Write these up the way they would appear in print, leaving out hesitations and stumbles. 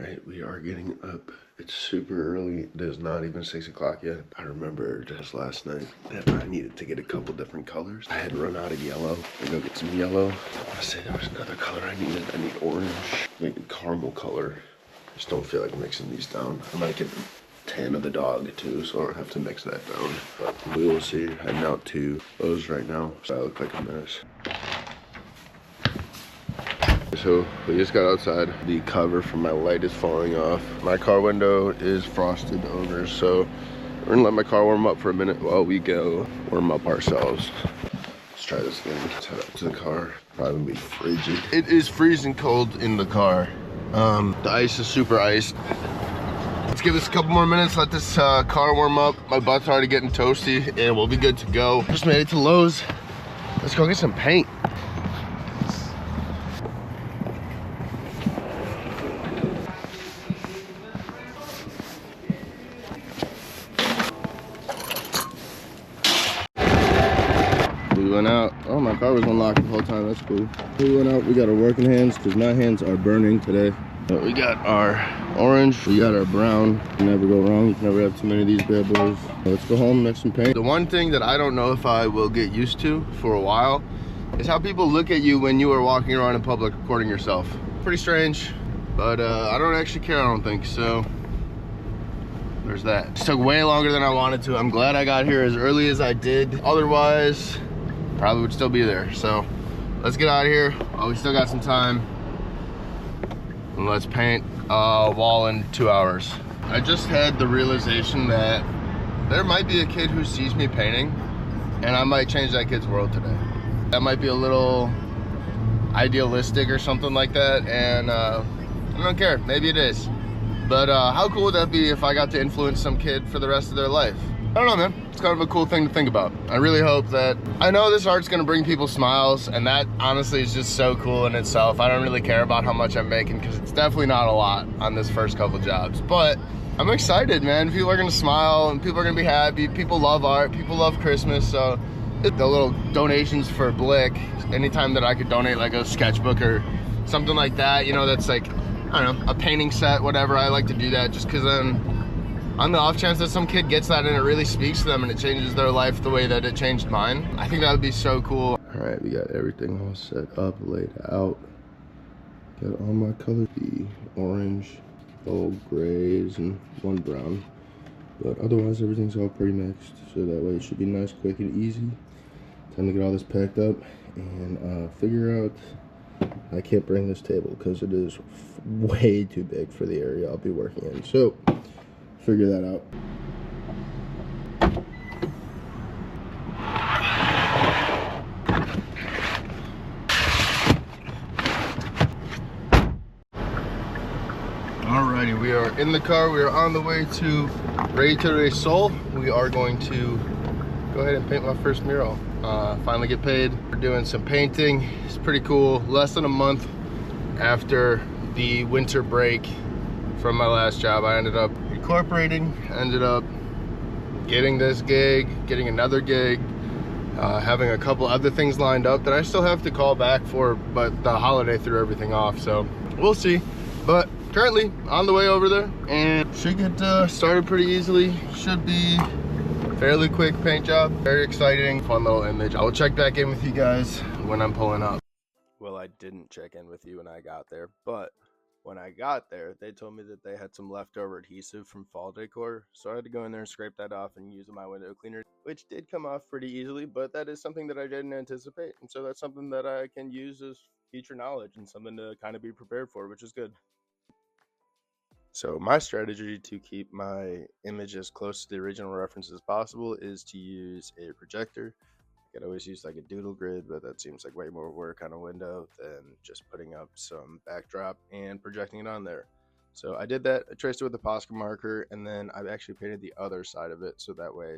right, we are getting up. It's super early. It is not even 6 o'clock yet. I remember just last night that I needed to get a couple different colors. I had run out of yellow. I go get some yellow. I want to say there was another color I needed. I need orange, maybe caramel color. Just don't feel like mixing these down. I might get tan of the dog too, so I don't have to mix that down. But we will see. Heading out to Lowe's right now, so I look like a mess. So we just got outside. The cover from my light is falling off. My car window is frosted over, so we're gonna let my car warm up for a minute while we go warm up ourselves. Let's try this again. Let's head up to the car. Probably gonna be frigid. It is freezing cold in the car. The ice is super iced. Let's give this a couple more minutes, let this car warm up. My butt's already getting toasty and we'll be good to go. Just made it to Lowe's. Let's go get some paint. We went out. Oh, my car was unlocked the whole time. That's cool. We went out. We got our working hands because my hands are burning today. But we got our orange. We got our brown. You can never go wrong. You can never have too many of these bad boys. Let's go home, mix some paint. The one thing that I don't know if I will get used to for a while is how people look at you when you are walking around in public recording yourself. Pretty strange, but I don't actually care, I don't think. So there's that. It took way longer than I wanted to. I'm glad I got here as early as I did. Otherwise, probably would still be there. So let's get out of here while we still got some time, and let's paint a wall in 2 hours. I just had the realization that there might be a kid who sees me painting and I might change that kid's world today. That might be a little idealistic or something like that, and I don't care, maybe it is. But how cool would that be if I got to influence some kid for the rest of their life? I don't know, man. It's kind of a cool thing to think about. I really hope that, I know this art's gonna bring people smiles, and that honestly is just so cool in itself. I don't really care about how much I'm making because it's definitely not a lot on this first couple jobs, but I'm excited, man. People are gonna smile and people are gonna be happy. People love art, people love Christmas, so the little donations for Blick, anytime that I could donate like a sketchbook or something like that, you know, that's like, I don't know, a painting set, whatever, I like to do that just because then on the off chance that some kid gets that and it really speaks to them and it changes their life the way that it changed mine, I think that would be so cool. All right, we got everything all set up, laid out. Got all my colors, the orange, gold, grays, and one brown. But otherwise, everything's all pretty mixed, so that way it should be nice, quick, and easy. Time to get all this packed up and figure out. I can't bring this table because it is way too big for the area I'll be working in. So, figure that out. Alrighty, we are in the car. We are on the way to Rey Sol. We are going to go ahead and paint my first mural. Finally get paid. We're doing some painting. It's pretty cool. Less than a month after the winter break from my last job, I ended up incorporating, ended up getting this gig, getting another gig, having a couple other things lined up that I still have to call back for, but the holiday threw everything off, so we'll see. But currently on the way over there and should get started pretty easily. Should be fairly quick paint job. Very exciting, fun little image. I will check back in with you guys when I'm pulling up. Well, I didn't check in with you when I got there, but when I got there, they told me that they had some leftover adhesive from fall decor, so I had to go in there and scrape that off and use my window cleaner, which did come off pretty easily, but that is something that I didn't anticipate, and so that's something that I can use as future knowledge and something to kind of be prepared for, which is good. So my strategy to keep my image as close to the original reference as possible is to use a projector. I could always use like a doodle grid, but that seems like way more work on a window than just putting up some backdrop and projecting it on there. So I did that. I traced it with a Posca marker, and then I've actually painted the other side of it so that way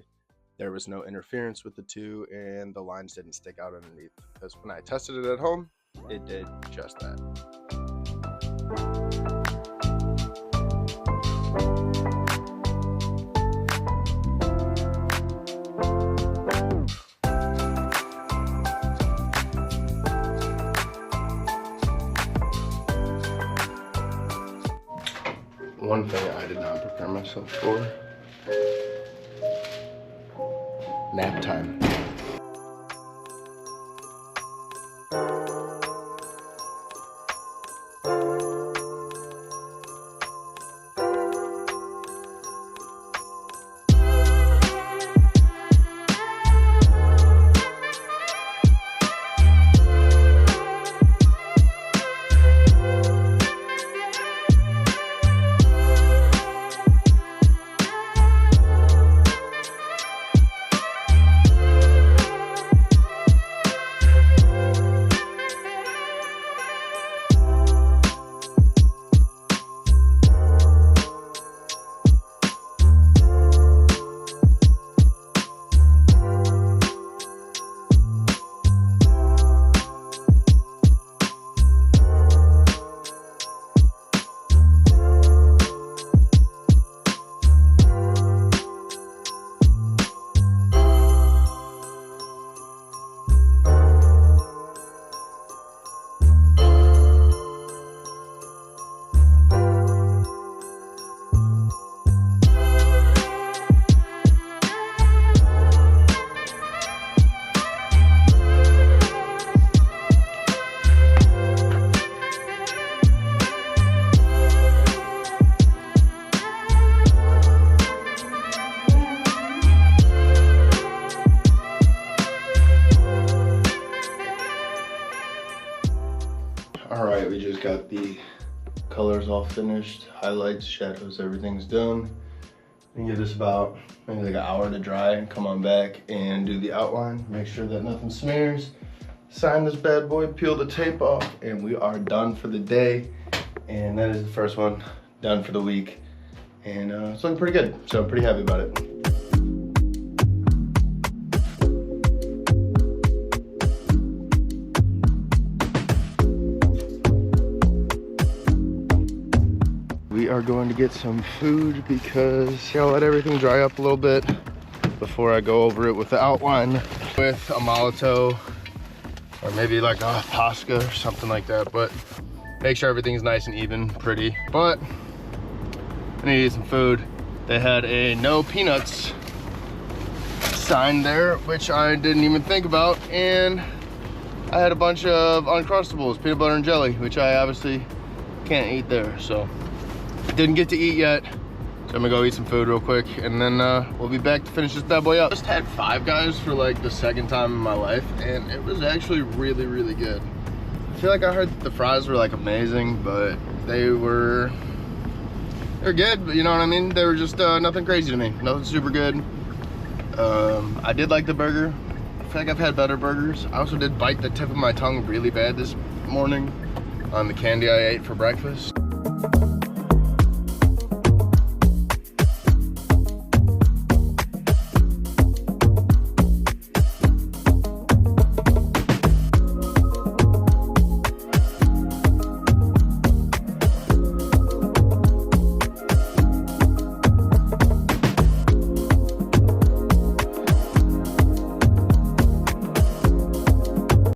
there was no interference with the two and the lines didn't stick out underneath. Because when I tested it at home, it did just that. One thing I did not prepare myself for. Nap time. All right, we just got the colors all finished, highlights, shadows, everything's done. We can give this about maybe like an hour to dry and come on back and do the outline, make sure that nothing smears, sign this bad boy, peel the tape off, and we are done for the day. And that is the first one done for the week. And it's looking pretty good, so I'm pretty happy about it. We are going to get some food because I'll let everything dry up a little bit before I go over it with the outline with a Molotov or maybe like a Posca or something like that. But make sure everything's nice and even, pretty. But I need to eat some food. They had a no peanuts sign there, which I didn't even think about. And I had a bunch of Uncrustables, peanut butter and jelly, which I obviously can't eat there. So didn't get to eat yet, so I'm gonna go eat some food real quick, and then we'll be back to finish this bad boy up. Just had Five Guys for like the second time in my life, and it was actually really, really good. I feel like I heard that the fries were like amazing, but they're good, but you know what I mean? They were just nothing crazy to me, nothing super good. I did like the burger. I feel like I've had better burgers. I also did bite the tip of my tongue really bad this morning on the candy I ate for breakfast.